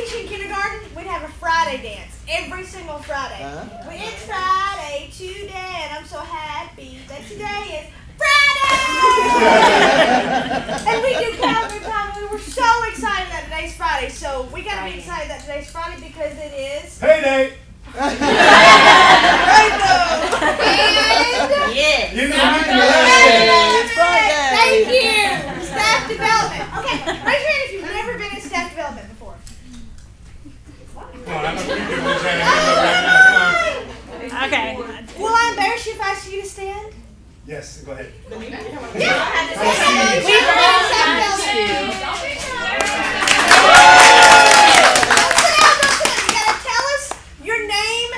teaching kindergarten, we'd have a Friday dance every single Friday. Well, it's Friday today, and I'm so happy that today is Friday! And we do Calvary Bible. We're so excited that today's Friday. So we gotta be excited that today's Friday because it is payday. And Yeah. It's Friday. thank you, staff development. Okay, raise your hand if you've never been in staff development before. Come on, I'm a big difference right now. Okay. Will I embarrass you if I ask you to stand? Yes, go ahead. Yeah. We've You gotta tell us your name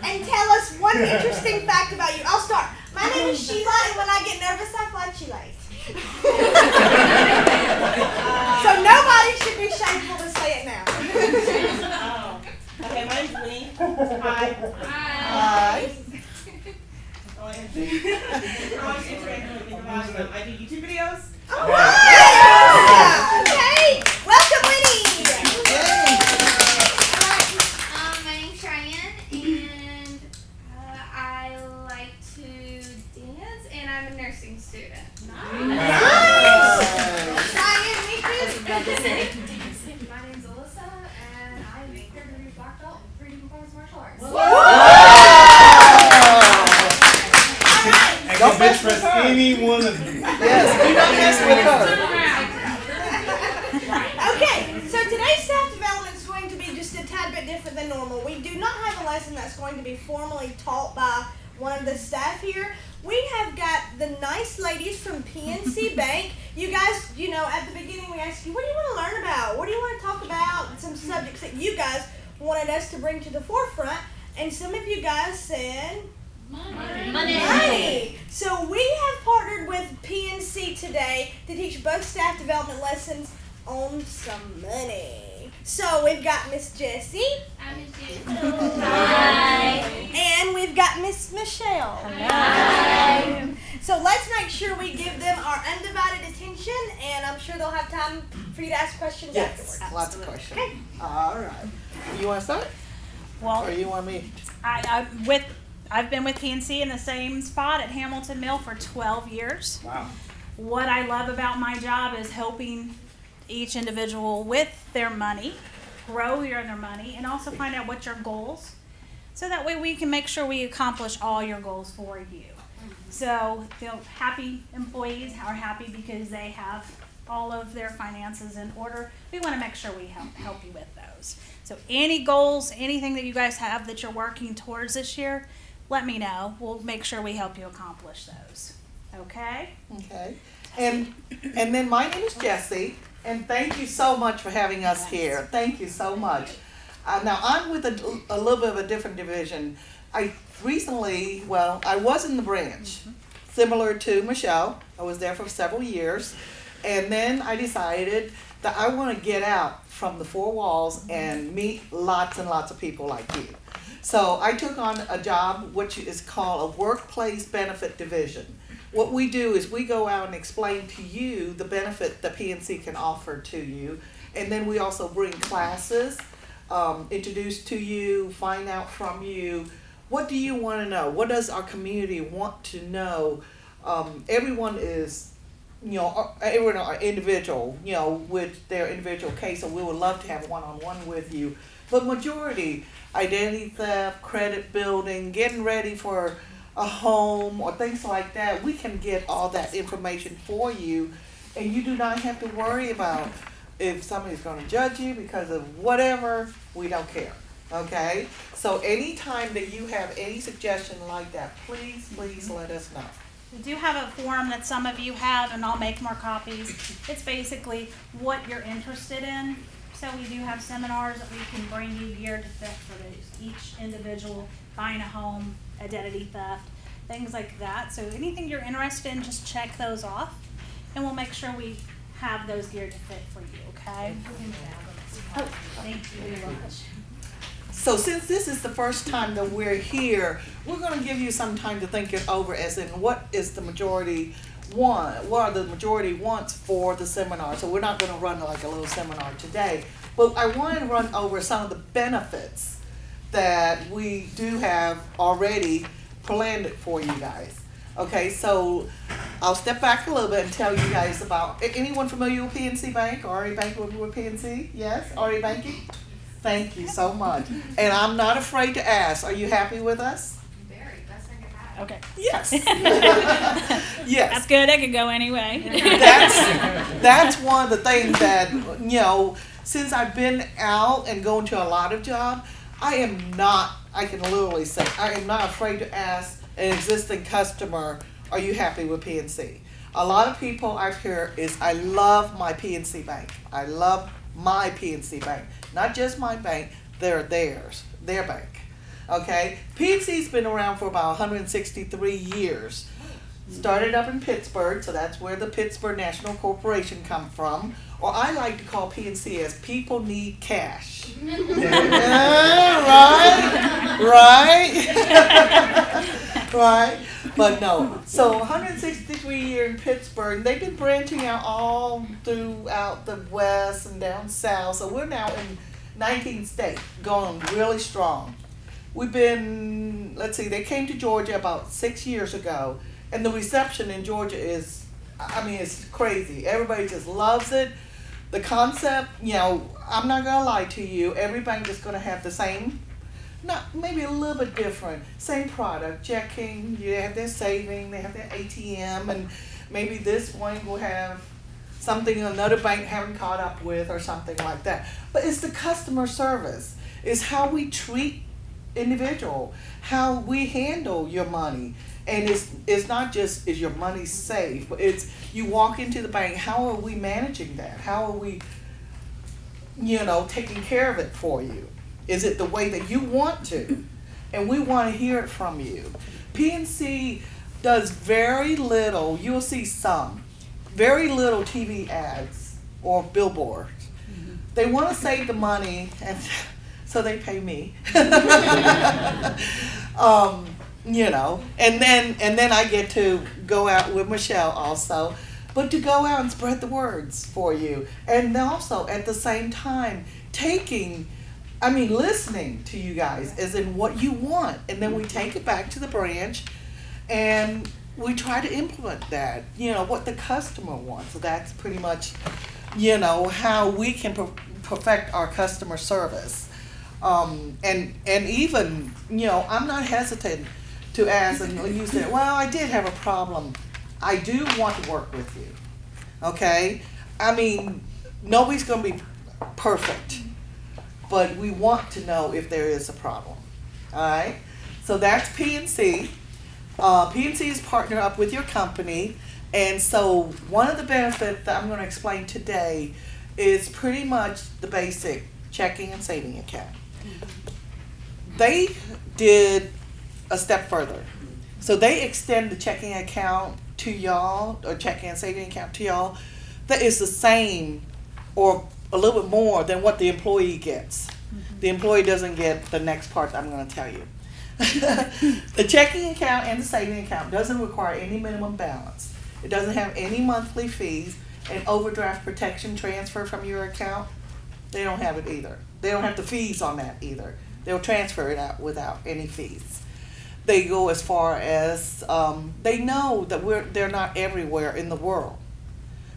and tell us one interesting fact about you. I'll start. My name is Sheila, and when I get nervous, I fluctuate. So nobody should be shameful to say it now. Okay, my name's Winnie. Hi. I do YouTube videos. All right. Okay. Welcome, Winnie. My name's Cheyenne, and I like to dance, and I'm a nursing student. Nice. Cheyenne, meet you. My name's Alyssa, and I'm a third-degree black belt in freedom performance martial arts. And can bitch press any one of you. Yes, do not mess with her. Okay, so today's staff development is going to be just a tad bit different than normal. We do not have a lesson that's going to be formally taught by one of the staff here. We have got the nice ladies from PNC Bank. You guys, you know, at the beginning we asked you, what do you want to learn about? What do you want to talk about? Some subjects that you guys wanted us to bring to the forefront. And some of you guys said, money. So we have partnered with PNC today to teach both staff development lessons on some money. So we've got Miss Jessie. I'm Miss Jessie. Hi. And we've got Miss Michelle. Hi. So let's make sure we give them our undivided attention, and I'm sure they'll have time for you to ask questions afterwards. Yes, lots of questions. Okay. All right. You want to start? Well, Or you want me? I've been with PNC in the same spot at Hamilton Mill for 12 years. Wow. What I love about my job is helping each individual with their money, grow their money, and also find out what your goals, so that way we can make sure we accomplish all your goals for you. So, you know, happy employees are happy because they have all of their finances in order. We want to make sure we help you with those. So any goals, anything that you guys have that you're working towards this year, let me know. We'll make sure we help you accomplish those. Okay? Okay. And then my name is Jessie, and thank you so much for having us here. Thank you so much. Now I'm with a little bit of a different division. I was in the branch, similar to Michelle. I was there for several years, and then I decided that I want to get out from the four walls and meet lots and lots of people like you. So I took on a job which is called a workplace benefit division. What we do is we go out and explain to you the benefit that PNC can offer to you, and then we also bring classes, introduce to you, find out from you, what do you want to know? What does our community want to know? Everyone is, everyone are individual, with their individual case, so we would love to have one-on-one with you. But majority, identity theft, credit building, getting ready for a home or things like that, we can get all that information for you, and you do not have to worry about if somebody's going to judge you because of whatever. We don't care. Okay? So anytime that you have any suggestion like that, please let us know. We do have a form that some of you have, and I'll make more copies. It's basically what you're interested in. So we do have seminars that we can bring you geared to fit for each individual, buying a home, identity theft, things like that. So anything you're interested in, just check those off, and we'll make sure we have those geared to fit for you, okay? Oh, thank you very much. So since this is the first time that we're here, we're going to give you some time to think it over as in what is the majority the majority wants for the seminar. So we're not gonna run like a little seminar today, but I wanted to run over some of the benefits that we do have already planned for you guys. Okay, so I'll step back a little bit and tell you guys about, anyone familiar with PNC Bank? RA Bank with PNC? Yes, RA Banking? Thank you so much. And I'm not afraid to ask, are you happy with us? Very. Best thing I've had. Okay. Yes. That's Yes. good. It could go anyway. That's one of the things that, you know, since I've been out and going to a lot of jobs, I can literally say, I am not afraid to ask an existing customer, are you happy with PNC? A lot of people I've heard is, I love my PNC Bank. I love my PNC Bank. Not just my bank, they're theirs, their bank. Okay? PNC's been around for about 163 years. Started up in Pittsburgh, so that's where the Pittsburgh National Corporation come from. Or I like to call PNC as people need cash. Yeah, right? Right? But no. So 163 years in Pittsburgh. They've been branching out all throughout the West and down South. So we're now in 19 states, going really strong. We've been, let's see, they came to Georgia about 6 years ago. And the reception in Georgia is, I mean, it's crazy. Everybody just loves it. The concept, you know, I'm not gonna lie to you, every bank is gonna have the same, not maybe a little bit different, same product, checking, you have their saving, they have their ATM, and maybe this one will have something another bank haven't caught up with or something like that. But it's the customer service, it's how we treat individual, how we handle your money. And it's not just, is your money safe, but it's, you walk into the bank, how are we managing that? How are we, you know, taking care of it for you? Is it the way that you want to? And we want to hear it from you. PNC does very little, you'll see some, very little TV ads or billboards. They want to save the money, and so they pay me. You know, and then I get to go out with Michelle also, but to go out and spread the words for you, and also at the same time listening to you guys as in what you want, and then we take it back to the branch, and we try to implement that, you know, what the customer wants. So that's pretty much, you know, how we can perfect our customer service, and even, you know, I'm not hesitant to ask, and when you say, well, I did have a problem, I do want to work with you, okay? I mean, nobody's gonna be perfect, but we want to know if there is a problem, all right? So that's PNC. PNC is partnered up with your company, and so one of the benefits that I'm gonna explain today is pretty much the basic checking and saving account. They did a step further. So they extend the checking account to y'all, or checking and saving account to y'all, that is the same or a little bit more than what the employee gets. The employee doesn't get the next part I'm going to tell you. The checking account and the saving account doesn't require any minimum balance. It doesn't have any monthly fees, and overdraft protection transfer from your account, they don't have it either. They don't have the fees on that either. They'll transfer it out without any fees. They go as far as, they know that they're not everywhere in the world.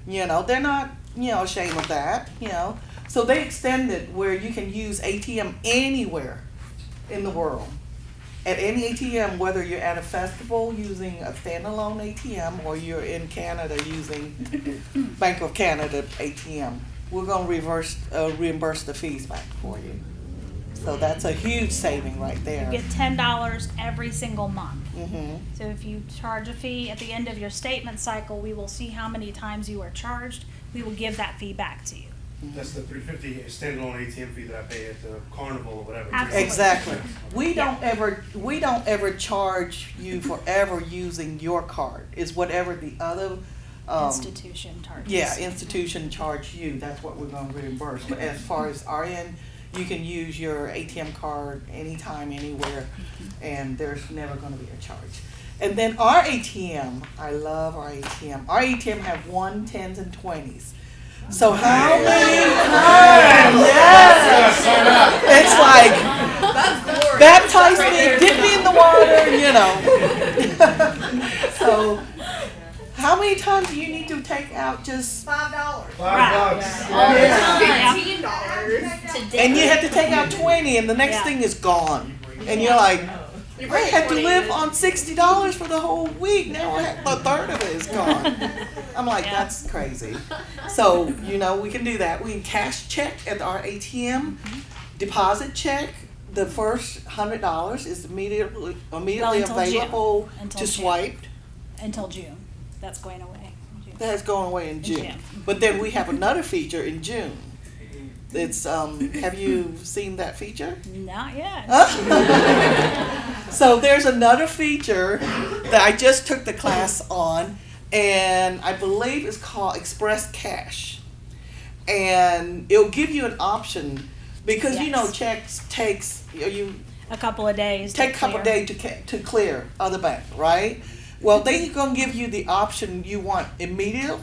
You know, they're not, you know, ashamed of that, you know. So they extend it where you can use ATM anywhere in the world. At any ATM, whether you're at a festival using a standalone ATM or you're in Canada using Bank of Canada ATM, we're going to reimburse the fees back for you. So that's a huge saving right there. You get $10 every single month. Mm-hmm. So if you charge a fee at the end of your statement cycle, we will see how many times you are charged. We will give that fee back to you. That's the $350 standalone ATM fee that I pay at the carnival or whatever. Absolutely. Exactly. We don't ever charge you for ever using your card. It's whatever the other Institution charges. Yeah, institution charge you. That's what we're going to reimburse. But as far as our end, you can use your ATM card anytime, anywhere, and there's never going to be a charge. And then our ATM, I love our ATM. Our ATM have 1, 10s, and 20s. So how many times? Yes. It's like, baptize me, dip me in the water, you know. So, how many times do you need to take out just, $5. $5. $15. and you have to take out 20 and the next Yeah. thing is gone. And you're like, I had to live on $60 for the whole week. Now a third of it is gone. I'm like, Yeah. that's crazy. So, you know, we can do that. We can cash check at our ATM, deposit check. The first $100 is immediately until June. available Until to June. swipe. Until June. That's going away. June. That's going away in June. June. But then we have another feature in June. It's have you seen that feature? Not yet. So there's another feature that I just took the class on, and I believe it's called Express Cash. And it'll give you an option because you know Yes. checks takes you A couple of days. take a to couple clear. days to clear other bank, right? Well, they're gonna give you the option you want immediate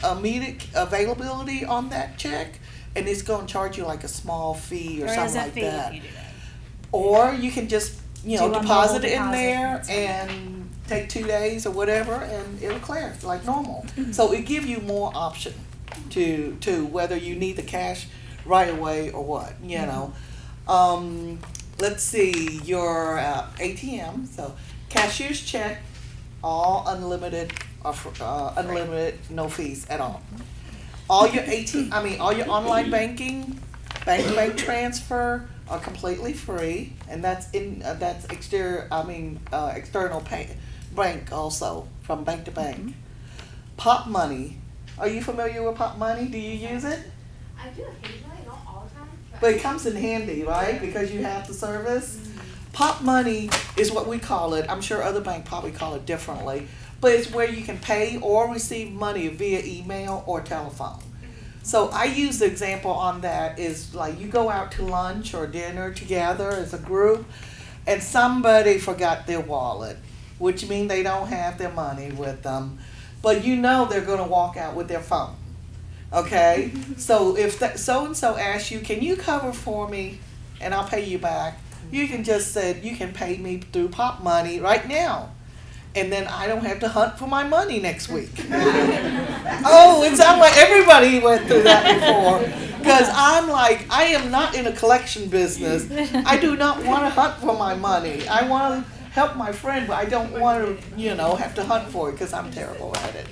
availability on that check, and it's gonna charge you like a small fee or There is something a like fee that. if you do that. Or you can just, you know, Do a deposit mobile it in deposit. there and take 2 days or whatever, and it'll clear like normal. So it give you more option to whether you need the cash right away or what, you know. Let's see, your ATM, so cashier's check, all unlimited, unlimited, no fees at all. All your all your online banking, bank transfer are completely free, and that's external bank also from bank to bank. Pop Money, are you familiar with Pop Money? Do you use it? I do occasionally, not all the time. But it comes in handy, right? Because you have the service. Pop Money is what we call it. I'm sure other banks probably call it differently. But it's where you can pay or receive money via email or telephone. So I use the example on that is like you go out to lunch or dinner together as a group and somebody forgot their wallet, which means they don't have their money with them. But you know they're going to walk out with their phone. Okay? So if so-and-so asks you, can you cover for me and I'll pay you back, you can just say, you can pay me through Pop Money right now. And then I don't have to hunt for my money next week. Oh, it sounds like everybody went through that before. Because I'm like, I am not in a collection business. I do not want to hunt for my money. I want to help my friend, but I don't want to, have to hunt for it because I'm terrible at it.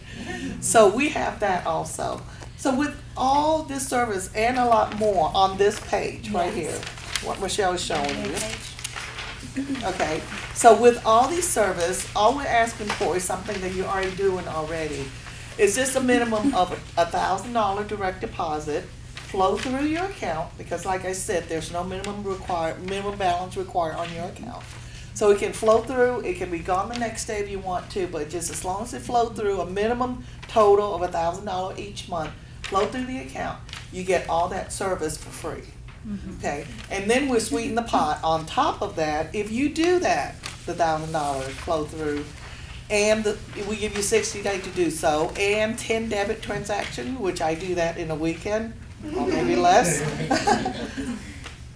So we have that also. So with all this service and a lot more on this page right here, what Michelle is showing you. Okay, so with all these service, all we're asking for is something that you're already doing already. It's just a minimum of $1,000 direct deposit, flow through your account, because like I said, there's no minimum balance required on your account. So it can flow through, it can be gone the next day if you want to, but just as long as it flow through a minimum total of $1,000 each month, flow through the account, you get all that service for free. Okay, and then we sweeten the pot. On top of that, if you do that, the $1,000 flow through, and we give you 60 days to do so, and 10 debit transaction, which I do that in a weekend, or maybe less.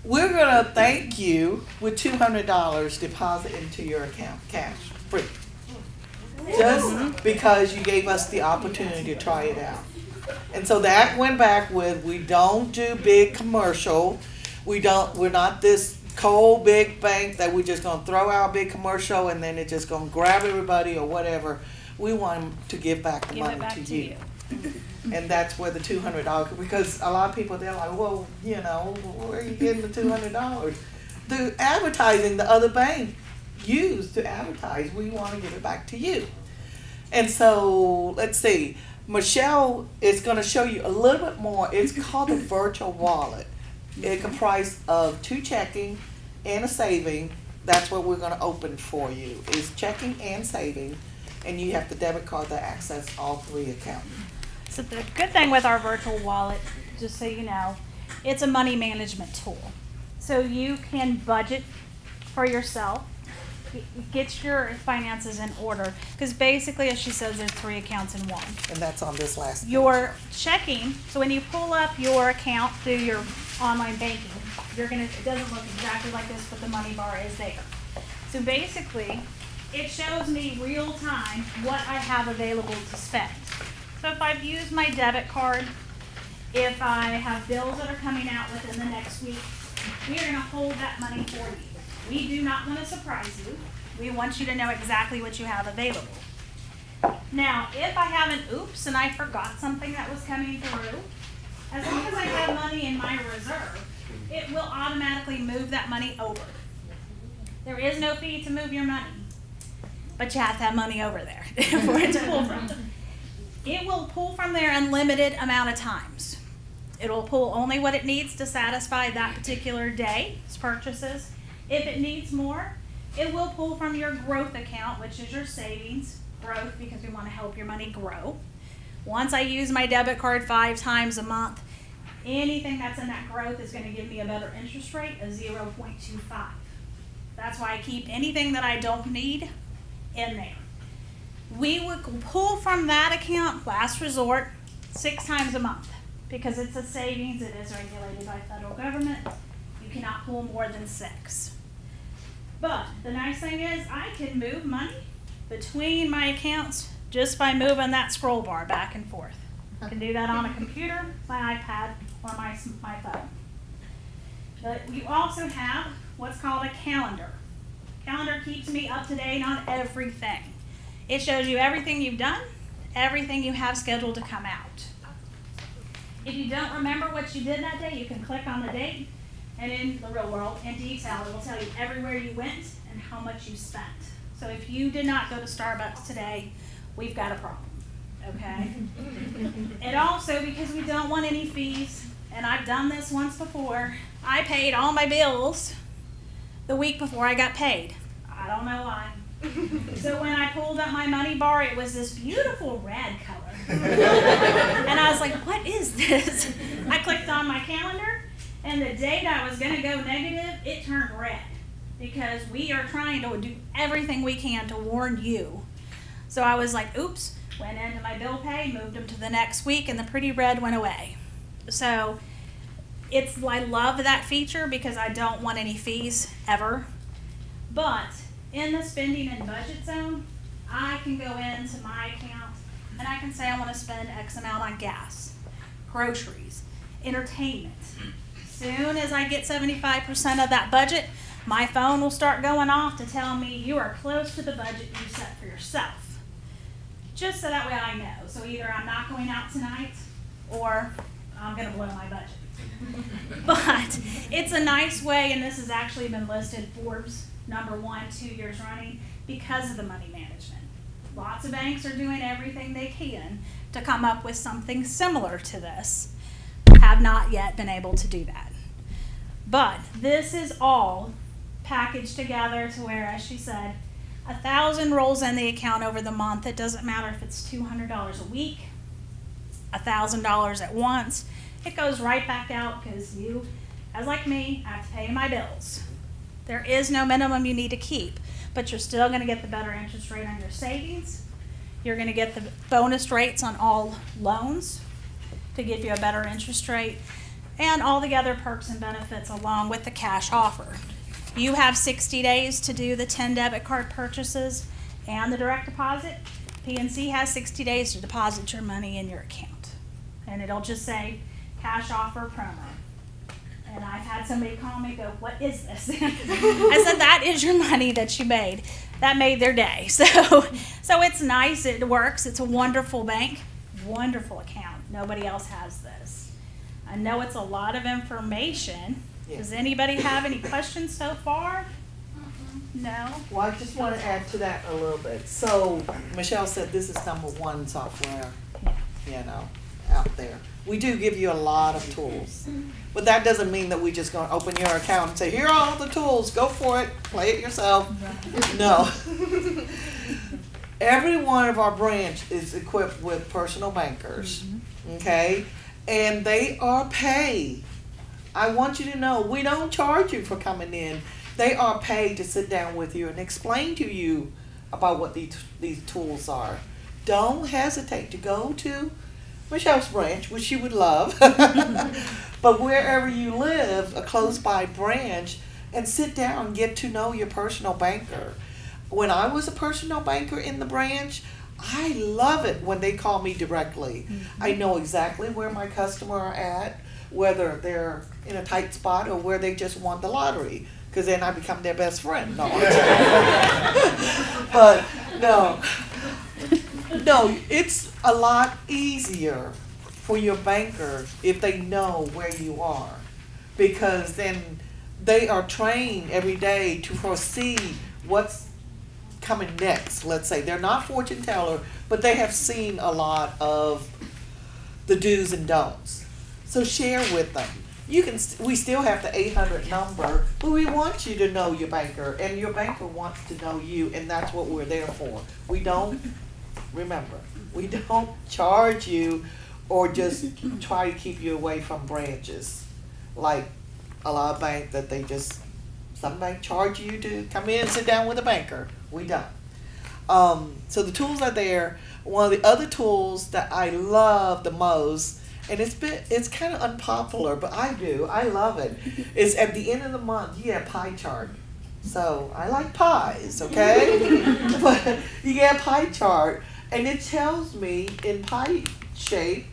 We're gonna thank you with $200 deposit into your account, cash, free. Just because you gave us the opportunity to try it out. And so that went back with, we don't do big commercial. We're not this cold big bank that we're just gonna throw out a big commercial and then it's just gonna grab everybody or whatever. We want them to give back the Give it money back to to you. And that's where the $200, because a lot of people, they're like, well, where are you getting the $200? The advertising the other bank used to advertise, we wanna give it back to you. And so, let's see. Michelle is going to show you a little bit more. It's called a virtual wallet. It comprises of 2 checking and a saving. That's what we're going to open for you. Is checking and saving, and you have the debit card that access all 3 accounts. So the good thing with our virtual wallet, just so you know, it's a money management tool. So you can budget for yourself. get your finances in order. Because basically, as she says, there's 3 accounts in one. And that's on this last page. Your checking, so when you pull up your account through your online banking, it doesn't look exactly like this, but the money bar is there. So basically, it shows me real time what I have available to spend. So if I've used my debit card, if I have bills that are coming out within the next week, we are gonna hold that money for you. We do not wanna surprise you. We want you to know exactly what you have available. Now, if I have an oops and I forgot something that was coming through, as long as I have money in my reserve, it will automatically move that money over. There is no fee to move your money, but you have to have money over there for it to pull from. It will pull from there unlimited amount of times. It'll pull only what it needs to satisfy that particular day's purchases. If it needs more, it will pull from your growth account, which is your savings growth, because we want to help your money grow. Once I use my debit card 5 times a month, anything that's in that growth is going to give me a better interest rate of 0.25. That's why I keep anything that I don't need in there. We would pull from that account, last resort, 6 times a month. Because it's a savings, it is regulated by federal government. You cannot pull more than 6. But the nice thing is I can move money between my accounts just by moving that scroll bar back and forth. I can do that on a computer, my iPad, or my phone. But you also have what's called a calendar. Calendar keeps me up to date on everything. It shows you everything you've done, everything you have scheduled to come out. If you don't remember what you did that day, you can click on the date, and in the real world, in detail, it will tell you everywhere you went and how much you spent. So if you did not go to Starbucks today, we've got a problem, okay? And also, because we don't want any fees, and I've done this once before, I paid all my bills the week before I got paid. I don't know why. So when I pulled up my money bar, it was this beautiful red color. And I was like, what is this? I clicked on my calendar, and the date I was going to go negative, it turned red. Because we are trying to do everything we can to warn you. So I was like, oops, went into my bill pay, moved them to the next week, and the pretty red went away. So I love that feature because I don't want any fees ever. But in the spending and budget zone, I can go into my account and I can say I want to spend X amount on gas, groceries, entertainment. Soon as I get 75% of that budget, my phone will start going off to tell me you are close to the budget you set for yourself. Just so that way I know. So either I'm not going out tonight or I'm going to blow my budget. But it's a nice way, and this has actually been listed Forbes #1 2 years running because of the money management. Lots of banks are doing everything they can to come up with something similar to this. Have not yet been able to do that. But this is all packaged together to where, as she said, $1,000 rolls in the account over the month. It doesn't matter if it's $200 a week, $1,000 at once. It goes right back out because you, as like me, have to pay my bills. There is no minimum you need to keep, but you're still going to get the better interest rate on your savings. You're going to get the bonus rates on all loans to give you a better interest rate, and all the other perks and benefits along with the cash offer. You have 60 days to do the 10 debit card purchases and the direct deposit. PNC has 60 days to deposit your money in your account. And it'll just say cash offer promo. And I've had somebody call me and go, what is this? I said, that is your money that you made. That made their day. So it's nice. It works. It's a wonderful bank. Wonderful account. Nobody else has this. I know it's a lot of information. Yeah. Does anybody have any questions so far? No? Well, I just want to add to that a little bit. So Michelle said this is #1 software, out there. We do give you a lot of tools. But that doesn't mean that we just gonna open your account and say, here are all the tools, go for it, play it yourself. No. Every one of our branch is equipped with personal bankers, okay? And they are paid. I want you to know, we don't charge you for coming in They are paid to sit down with you and explain to you about what these tools are. Don't hesitate to go to Michelle's branch, which you would love, but wherever you live, a close by branch, and sit down and get to know your personal banker. When I was a personal banker in the branch, I love it when they call me directly. I know exactly where my customer are at, whether they're in a tight spot or where they just won the lottery, because then I become their best friend. No, but no, it's a lot easier for your banker if they know where you are, because then they are trained every day to foresee what's coming next. Let's say they're not fortune teller, but they have seen a lot of the do's and don'ts. So share with them. We still have the 800 number, but we want you to know your banker, and your banker wants to know you, and that's what we're there for. We don't charge you or just try to keep you away from branches. Like a lot of banks that some bank charge you to come in and sit down with a banker. We don't. So the tools are there. One of the other tools that I love the most, and it's kind of unpopular, but I love it, is at the end of the month you get a pie chart. So I like pies, okay? But you get a pie chart, and it tells me in pie shape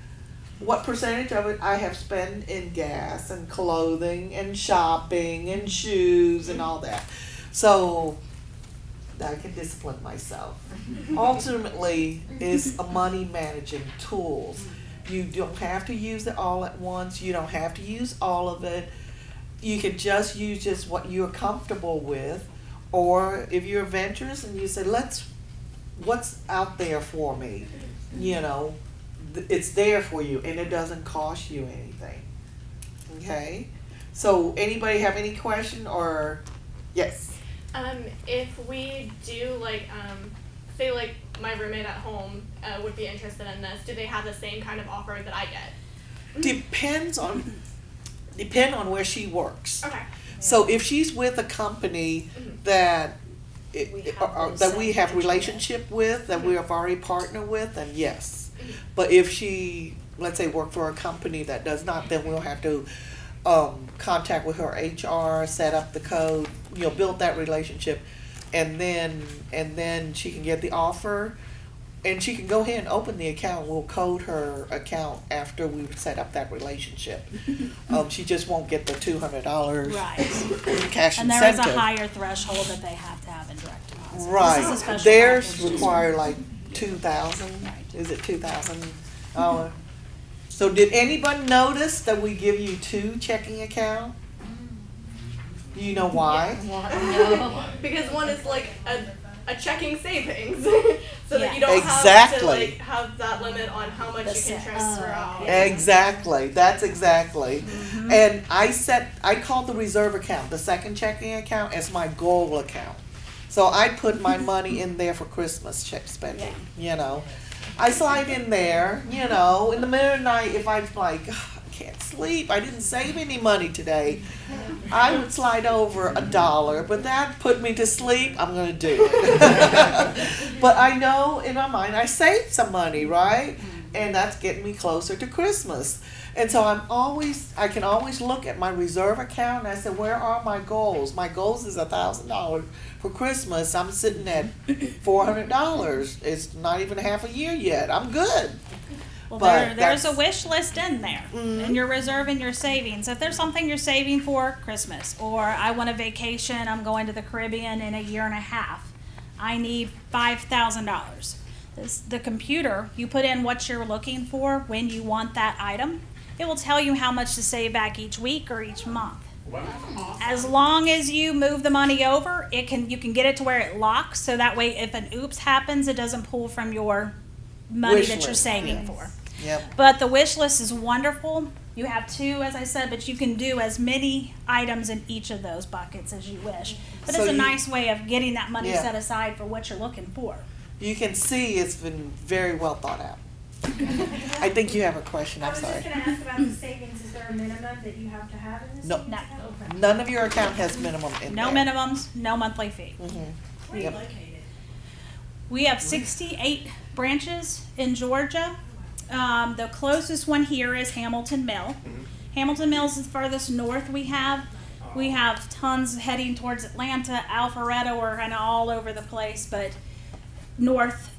what percentage of it I have spent in gas and clothing and shopping and shoes and all that. So I can discipline myself. Ultimately, it's a money managing tool. You don't have to use it all at once. You don't have to use all of it. You can just use just what you're comfortable with. Or if you're adventurous and you say, what's out there for me? It's there for you, and it doesn't cost you anything. Okay? So anybody have any question or yes? If we do say my roommate at home would be interested in this, do they have the same kind of offer that I get? Depend on where she works. Okay. So if she's with a company that we have relationship with, that we have already partnered with, then yes. But if she, let's say, work for a company that does not, then we'll have to contact with her HR, set up the code, build that relationship, and then she can get the offer, and she can go ahead and open the account. We'll code her account after we've set up that relationship. She just won't get the $200 Right. cash And there incentive. is a higher threshold that they have to have in direct deposit. This is a Right. special Theirs package. require like 2,000. Right. Is it 2,000? So did anybody notice that we give you 2 checking accounts? Do you know why? Because one is like a checking savings, so that you don't Exactly. have to have that limit on how much you can transfer out. Exactly. That's exactly. And I call the reserve account, the second checking account, as my goal account. So I put my money in there for Christmas check spending, I slide in there, in the middle of the night, if I'm like, I can't sleep, I didn't save any money today, I would slide over $1, but that put me to sleep, I'm going to do it. But I know in my mind I saved some money, right? And that's getting me closer to Christmas. And so I can always look at my reserve account and I said, where are my goals? My goals is $1,000 for Christmas. I'm sitting at $400. It's not even half a year yet. I'm good. Well, But there's a that's- wish list in there, and you're reserving your savings. If there's something you're saving for Christmas, or I want a vacation, I'm going to the Caribbean in a year and a half, I need $5,000. The computer, you put in what you're looking for when you want that item. It will tell you how much to save back each week or each month. As long as you move the money over, you can get it to where it locks, so that way if an oops happens, it doesn't pull from your money Wish that you're list. saving for. Yep. But the wish list is wonderful. You have 2, as I said, but you can do as many items in each of those buckets as you wish. But So it's a you- nice way of getting that money Yeah. set aside for what you're looking for. You can see it's been very well thought out. I think you have a question. I I'm was sorry. just gonna ask about the savings. Is there a minimum that you have to have in this? No. savings No. account? None of your account has minimum in No there. minimums, no monthly fee. Where are you Yep. located? We have 68 branches in Georgia. The closest one here is Hamilton Mill. Hamilton Mill's the furthest north we have. We have tons heading towards Atlanta, Alpharetta, we're kind of all over the place, but north,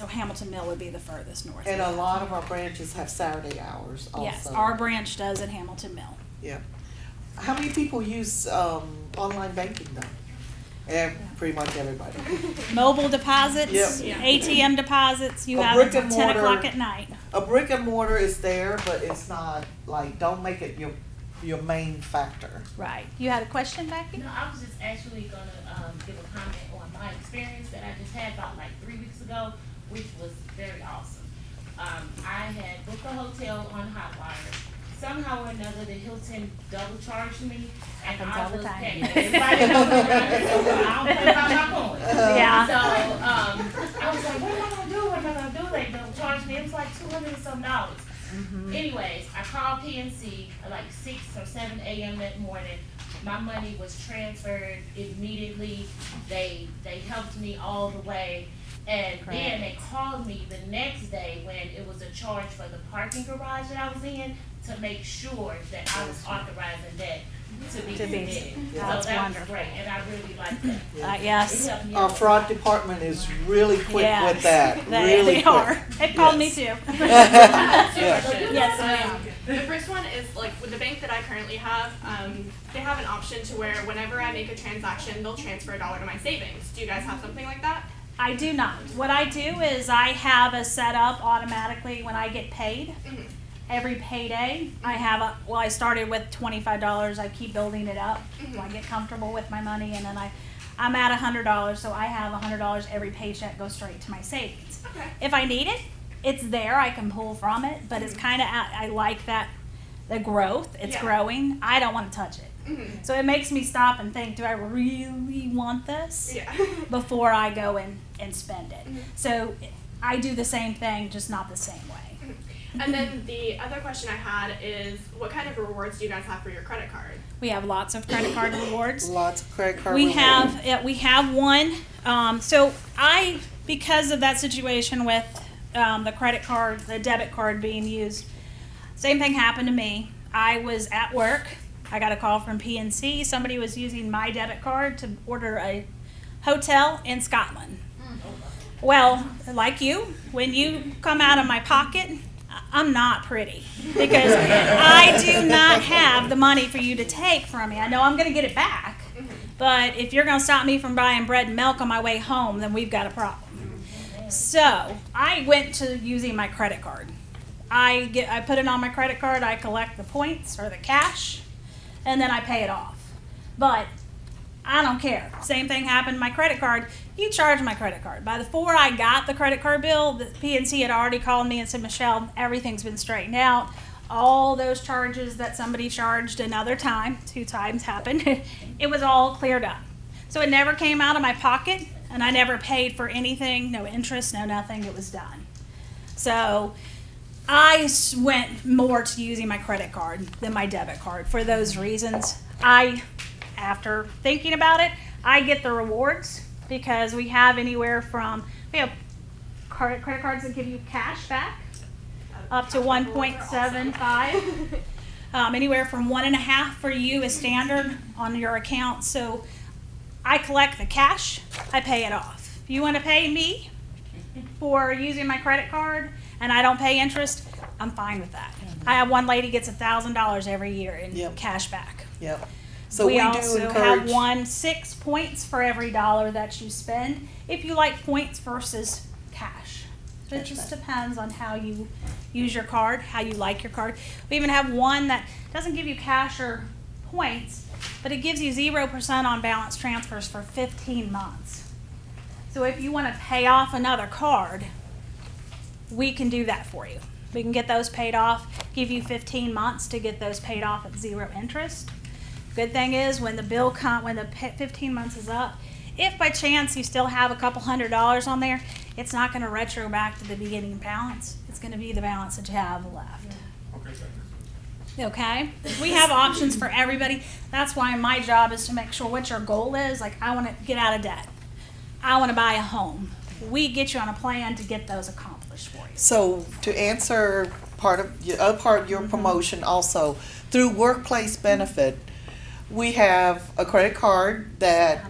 Hamilton Mill would be the furthest north. And a lot of our branches have Saturday hours also. Yes, our branch does at Hamilton Mill. Yeah. How many people use online banking though? Pretty much everybody. Mobile deposits, Yep. ATM deposits, you A have brick until and 10 mortar. o'clock at night. A brick and mortar is there, but it's not like, don't make it your main factor. Right. You had a question, Becky? No, I was just actually gonna give a comment on my experience that I just had about like 3 weeks ago, which was very awesome. I had booked a hotel on Hotwire. Somehow or another, the Hilton double charged me, and Happens I all the was time. paying. Everybody knows around here, so I don't play about my coins. Yeah. So I was like, what am I gonna do? What am I gonna do? They double charged me. It was like $200 and some dollars. Anyways, I called PNC at like 6 or 7 a.m. that morning. My money was transferred immediately. They helped me all the way. And then they called me the next day when it was a charge for the parking garage that I was in to make sure that I was authorizing that to be submitted. So That's that wonderful. was great, and I really liked that. It Yes. helped me Our out. fraud department is really quick Yes. with that. They Really quick. are. They've called me Yes. too. Yeah. Yes, The first one is like with the bank that I currently have, they have an option to where whenever I make a transaction, they'll transfer $1 to my savings. Do you guys have something like that? I do not. What I do is I have a setup automatically when I get paid. Every payday, I have I started with $25. I keep building it up so I get comfortable with my money, and then I'm at $100, so I have $100 every paycheck goes straight to my savings. Okay. If I need it, it's there. I can pull from it, but it's kind of I like that the growth. It's Yeah. growing. I don't want to touch it. So it makes me stop and think, do I really want this? Yeah. Before I go and spend it. So I do the same thing, just not the same way. And then the other question I had is, what kind of rewards do you guys have for your credit card? We have lots of credit card rewards. Lots of credit card. We rewards. have one. So because of that situation with the credit card, the debit card being used, same thing happened to me. I was at work. I got a call from PNC. Somebody was using my debit card to order a hotel in Scotland. Well, like you, when you come out of my pocket, I'm not pretty because I do not have the money for you to take from me. I know I'm going to get it back, but if you're going to stop me from buying bread and milk on my way home, then we've got a problem. So I went to using my credit card. I put it on my credit card. I collect the points or the cash, and then I pay it off. But I don't care. Same thing happened to my credit card. You charge my credit card. Before I got the credit card bill, the PNC had already called me and said, Michelle, everything's been straightened out. All those charges that somebody charged another time, 2 times happened, it was all cleared up. So it never came out of my pocket, and I never paid for anything, no interest, no nothing. It was done. So I went more to using my credit card than my debit card for those reasons. After thinking about it, I get the rewards because we have credit cards that give you cash back up to 1.75. Anywhere from 1.5 for you is standard on your account. So I collect the cash, I pay it off. If you want to pay me for using my credit card and I don't pay interest, I'm fine with that. I have one lady gets $1,000 every year in Yep. cash back. Yep. So we do also encourage. have 6 points for every dollar that you spend if you like points versus cash. So it just depends on how you use your card, how you like your card. We even have one that doesn't give you cash or points, but it gives you 0% on balance transfers for 15 months. So if you want to pay off another card, we can do that for you. We can get those paid off, give you 15 months to get those paid off at 0 interest. Good thing is when the 15 months is up, if by chance you still have a couple $100 on there, it's not going to retro back to the beginning balance. It's going to be the balance that you have left. Okay, thank you. Okay? We have options for everybody. That's why my job is to make sure what your goal is. Like, I want to get out of debt. I want to buy a home. We get you on a plan to get those accomplished for you. So to answer part of your promotion also, through workplace benefit, we have a credit card that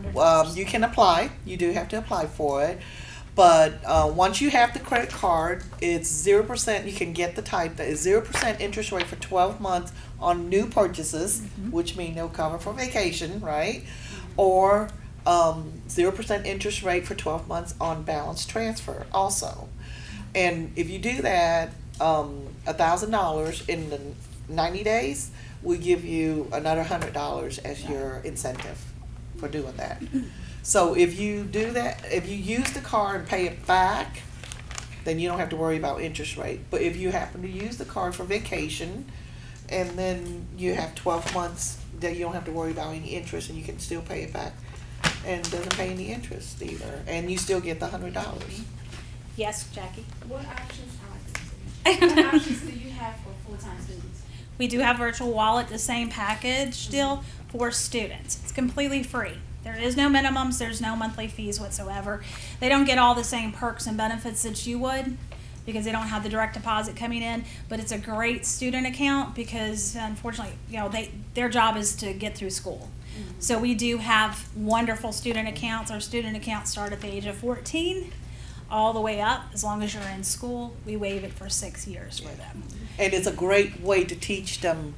you can apply. You do have to apply for it. But once you have the credit card, it's 0%. You can get the type that is 0% interest rate for 12 months on new purchases, which means they'll cover for vacation, right? Or 0% interest rate for 12 months on balance transfer also. And if you do that, $1,000 in the 90 days, we give you another $100 as your incentive for doing that. So if you do that, if you use the card and pay it back, then you don't have to worry about interest rate. But if you happen to use the card for vacation, and then you have 12 months that you don't have to worry about any interest, and you can still pay it back, and doesn't pay any interest either, and you still get the $100. Yes, Jackie? What options do you have for full-time students? We do have virtual wallet, the same package deal for students. It's completely free. There is no minimums, there's no monthly fees whatsoever. They don't get all the same perks and benefits that you would because they don't have the direct deposit coming in, but it's a great student account because unfortunately, their job is to get through school. So we do have wonderful student accounts. Our student accounts start at the age of 14 all the way up. As long as you're in school, we waive it for 6 years for them. And it's a great way to teach them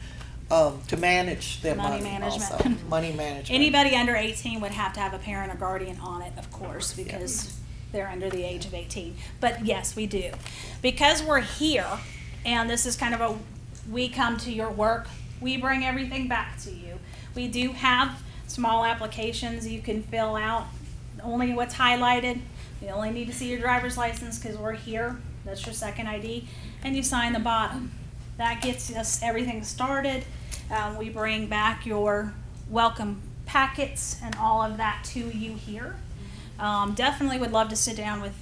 to manage their Money money management. also. Money management. Anybody under 18 would have to have a parent or guardian on it, of course, because they're under the age of 18. But yes, we do. Because we're here, and this is kind of we come to your work, we bring everything back to you. We do have small applications you can fill out, only what's highlighted. You only need to see your driver's license because we're here. That's your second ID. And you sign the bottom. That gets us everything started. We bring back your welcome packets and all of that to you here. Definitely would love to sit down with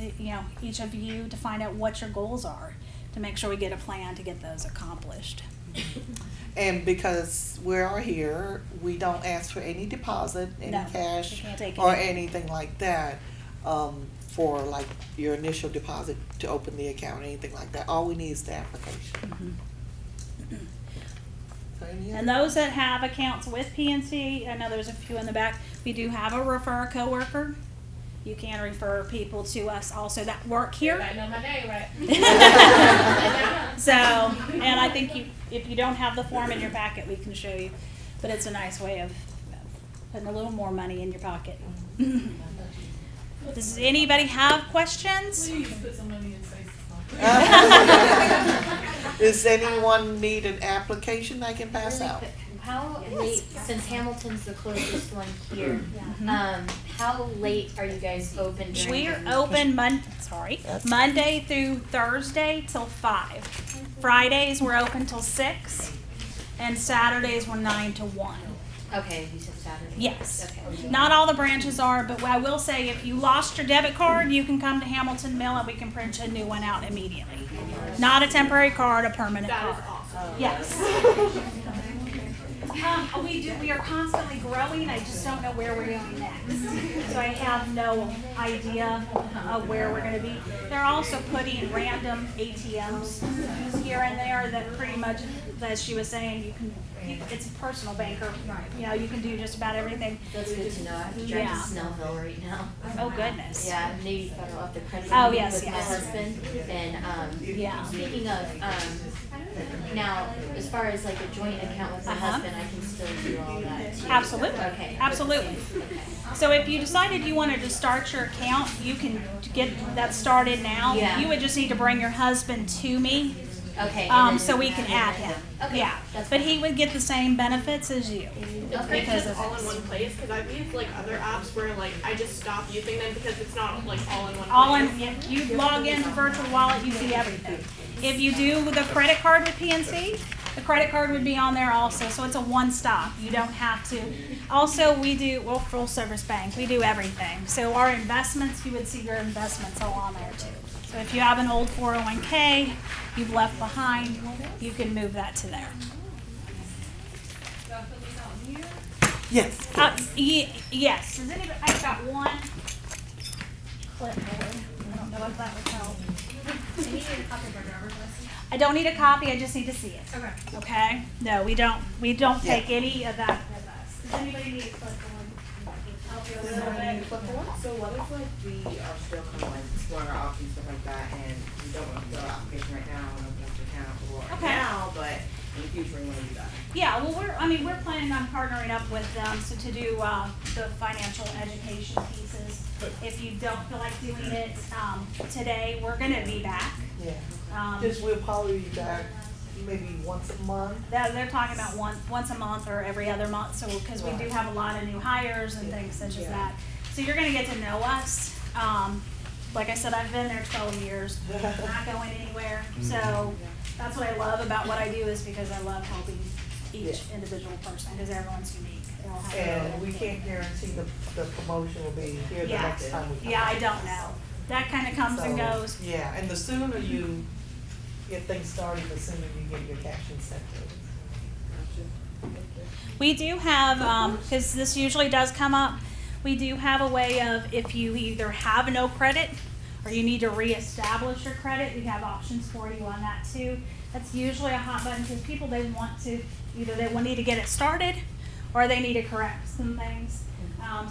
each of you to find out what your goals are to make sure we get a plan to get those accomplished. And because we are here, we don't ask for any deposit, any No, cash, you can't take or anything. anything like that for like your initial deposit to open the account, anything like that. All we need is the application. So any And other- those that have accounts with PNC, I know there's a few in the back, we do have a refer a coworker. You can refer people to us also that work here. I know my name, right? So, and I think if you don't have the form in your packet, we can show you. But it's a nice way of putting a little more money in your pocket. Does anybody have questions? Please put some money in space. Does anyone need an application I can pass Really out? quick, how late, since Hamilton's the closest one here, how late are you guys open during We're the week? open Monday through Thursday till 5. Fridays we're open till 6, and Saturdays we're 9 to 1. Okay, you said Saturday. Yes. Okay. Not all the branches are, but I will say if you lost your debit card, you can come to Hamilton Mill and we can print a new one out immediately. Not a temporary card, a permanent That card. is awesome. Yes. We are constantly growing. I just don't know where we're going next. So I have no idea of where we're going to be. They're also putting random ATMs here and there that pretty much, as she was saying, it's a personal banker. You can do just about everything. That's good to know. I have to drive Yeah. to Snellville right now. Oh goodness. Yeah, Navy Federal up the credit Oh, union yes, with my yes. husband. And Yeah. speaking of, now as far as like a joint account with my husband, I can still do all that too. Absolutely. Okay. Absolutely. So if you decided you wanted to start your account, you can get that started now. Yeah. You would just need to bring your husband to me, Okay. and then so we can add him. Okay, Yeah, that's but fine. he would get the same benefits as you. It's great Because because it's of all in this. one place. Because I've used like other apps where like I just stop using them because it's not like all in one place. All in, if you log into Virtual Wallet, you see everything. If you do the credit card with PNC, the credit card would be on there also, so it's a one-stop. You don't have to. Also, we're full service bank. We do everything. So our investments, you would see your investments all on there too. So if you have an old 401k you've left behind, you can move that to there. here? Yes. Yes, does anybody, I've got one clipboard, I don't know if that would help. Do you need a copy of our driver's license? I don't need a copy, I just need to see it. Okay. Okay? No, we don't take any of that with us. Does anybody need a clipboard? Help you a little bit? So what if like we are still kind of like exploring our options, stuff like that, and we don't want to fill out application right now, and open up the account or Okay. now, but in the future we want to do that. Yeah, well, we're planning on partnering up with them to do, the financial education pieces. If you don't feel like doing it, today, we're gonna be back. Yeah. Um, Just we'll probably be back maybe once a month. they're talking about once a month or every other month, so, cause we do Right. have a lot of new hires and things such as that. So you're gonna get to know us. Like I said, I've been there 12 years, not going anywhere. So that's what I love about what I do, is because I love helping each individual person, because everyone's unique. They all have their And own we thing. can't guarantee the promotion will be here the Yeah. next time we come. Yeah, I don't know. That kinda comes and So, goes. Yeah, and the sooner you get things started, the sooner you get your cash incentive. We do have, because this usually does come up, we do have a way of, if you either have no credit or you need to reestablish your credit, we have options for you on that too. That's usually a hot button, because people, they want to, either they will need to get it started or they need to correct some things.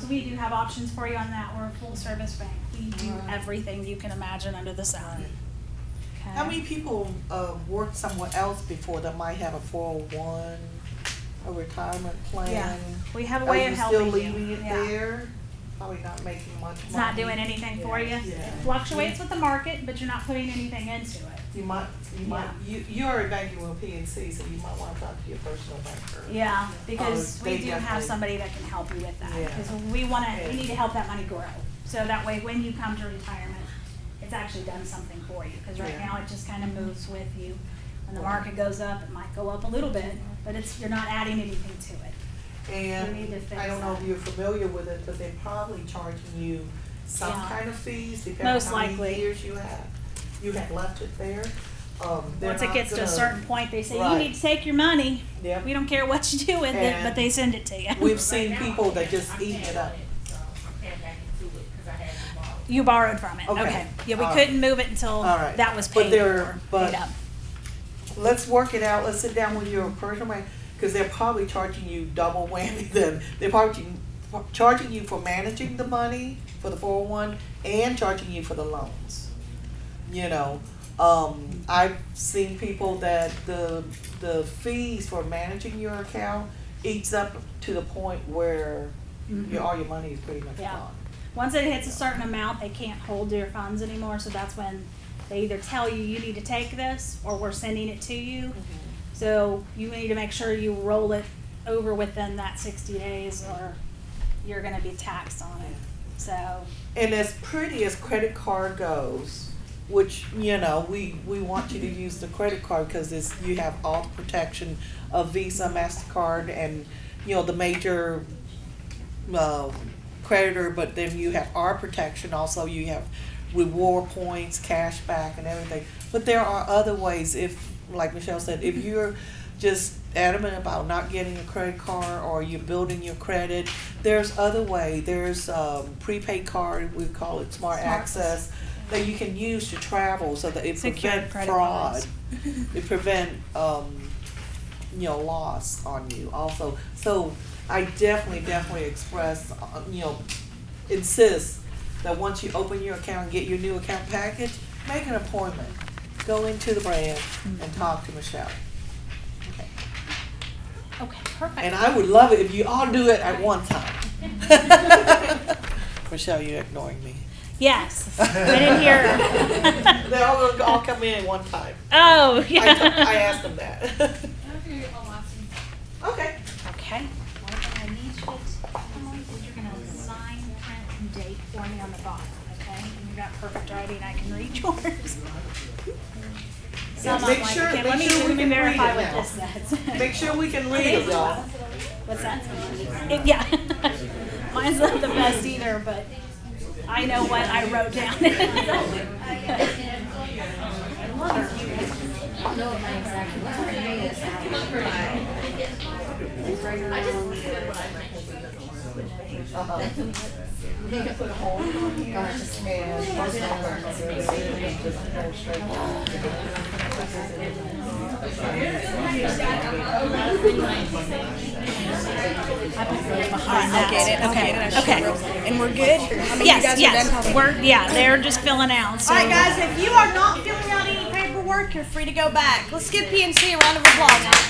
So we do have options for you on that. We're a full service bank. We do everything you can imagine under the sun. Okay. How many people work somewhere else before that might have a 401, a retirement plan? Yeah, we have a way of helping you. Are you still leaving it Yeah. there? Probably not making much money. It's not doing anything for you. Yeah. It fluctuates with the market, but you're not putting anything into it. You might, you're a banker with PNC, so you might want to talk to your personal banker. Yeah, because they we do have definitely- somebody that can help you with that, Yeah. because we need to help that money grow. So that way, when you come to retirement, it's actually done something for you, because right Yeah. now, it just kind of moves with you. When the market goes up, it might go up a little bit, but you're not adding anything to it. We need to And fix I don't know that. if you're familiar with it, but they're probably charging you some Yeah. kind of fees, depending Most on how many likely. years you have left it there. They're Once it not gets to a gonna- certain point, they say, you Right. need to take your money. Yep. We don't care what you do with it, but And they send it to you. We've seen people that just eat it up. So I'm paying back into it because I had to borrow. You borrowed from it, Okay. okay. Yeah, we All couldn't move it until All right. that was But paid they're- for, but- paid up. Let's work it out, let's sit down with your personal bank, because they're probably charging you double whammy then. They're probably charging you for managing the money for the 401 and charging you for the loans. You know, I've seen people that the fees for managing your account eats up to the point where all your money is pretty much Yeah. gone. Once it hits a certain amount, they can't hold your funds anymore, so that's when they either tell you, you need to take this, or we're sending it to you. So you need to make sure you roll it over within that 60 days, or you're gonna be taxed on it, so. And as pretty as credit card goes, which, you know, we want you to use the credit card because you have all the protection of Visa, MasterCard, and, you know, the major creditor, but then you have our protection also. You have reward points, cash back, and everything. But there are other ways, if, like Michelle said, if you're just adamant about not getting a credit card or you're building your credit, there's other way. There's prepaid card, we call it Smart Access, that you can use to travel so that it Secured prevent credit fraud. cards. It prevent loss on you also. So I definitely express, insist that once you open your account and get your new account package, make an appointment. Go into the branch and talk to Michelle. Okay. Okay, perfect. And I would love it if you all do it at one time. Michelle, you're ignoring me. Yes, I didn't hear her. They're all come in at one time. Oh, I yeah. asked them that. Okay. Okay. What I need you to, Emily, is you're gonna sign, print, and date for me on the bottom, okay? And you got perfect writing, I can read yours. Some make I'm like, sure- okay, make let me sure we can read verify it what now. this says. Make sure we can read it, y'all. What's that? Yeah. Mine's not the best either, but I know what I wrote down. I don't know exactly what her name is. I just did what I meant. You can put a hold on here and post Okay. And we're good? Yes, they're just filling out. So. All right, guys, if you are not filling out any paperwork, you're free to go back. Let's give PNC a round of applause.